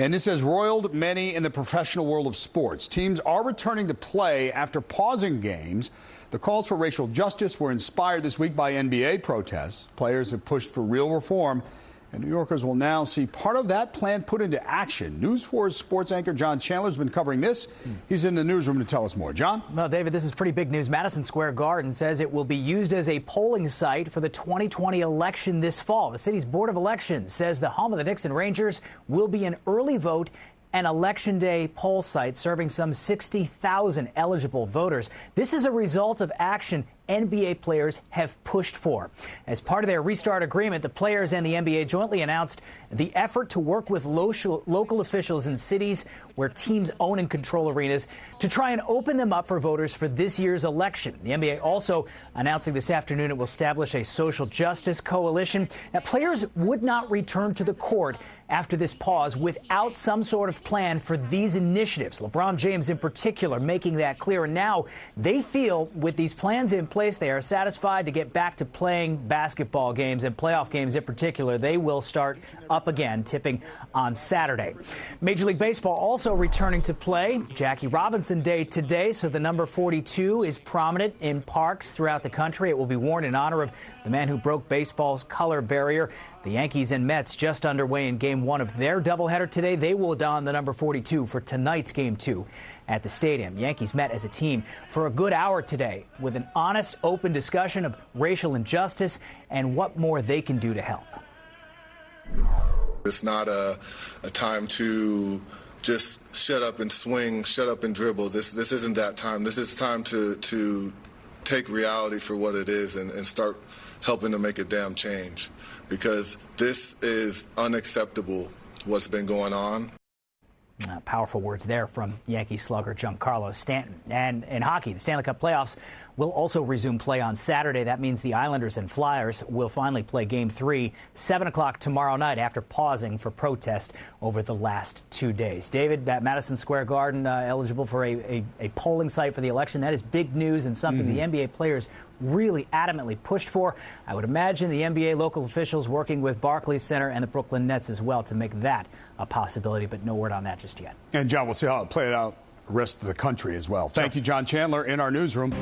And this has roiled many in the professional world of sports. Teams are returning to play after pausing games. The calls for racial justice were inspired this week by NBA protests. Players have pushed for real reform, and New Yorkers will now see part of that plan put into action. News 4's sports anchor John Chandler has been covering this. He's in the newsroom to tell us more. John? Well, David, this is pretty big news. Madison Square Garden says it will be used as a polling site for the 2020 election this fall. The city's Board of Elections says the home of the Knicks and Rangers will be an early vote and Election Day poll site serving some 60,000 eligible voters. This is a result of action NBA players have pushed for. As part of their restart agreement, the players and the NBA jointly announced the effort to work with local officials in cities where teams own and control arenas to try and open them up for voters for this year's election. The NBA also announcing this afternoon it will establish a social justice coalition. Now, players would not return to the court after this pause without some sort of plan for these initiatives. LeBron James in particular making that clear. And now they feel with these plans in place, they are satisfied to get back to playing basketball games and playoff games in particular. They will start up again, tipping on Saturday. Major League Baseball also returning to play. Jackie Robinson Day today, so the number 42 is prominent in parks throughout the country. It will be worn in honor of the man who broke baseball's color barrier. The Yankees and Mets just underway in Game 1 of their doubleheader today. They will don the number 42 for tonight's Game 2 at the stadium. Yankees met as a team for a good hour today with an honest, open discussion of racial injustice and what more they can do to help. It's not a time to just shut up and swing, shut up and dribble. This isn't that time. This is time to take reality for what it is and start helping to make a damn change, because this is unacceptable, what's been going on. Powerful words there from Yankee slugger Giancarlo Stanton. And in hockey, the Stanley Cup playoffs will also resume play on Saturday. That means the Islanders and Flyers will finally play Game 3, 7 o'clock tomorrow night after pausing for protest over the last 2 days. David, that Madison Square Garden eligible for a polling site for the election, that is big news and something the NBA players really adamantly pushed for. I would imagine the NBA local officials working with Barclays Center and the Brooklyn Nets as well to make that a possibility, but no word on that just yet. And, John, we'll see how it played out the rest of the country as well. Thank you, John Chandler, in our newsroom.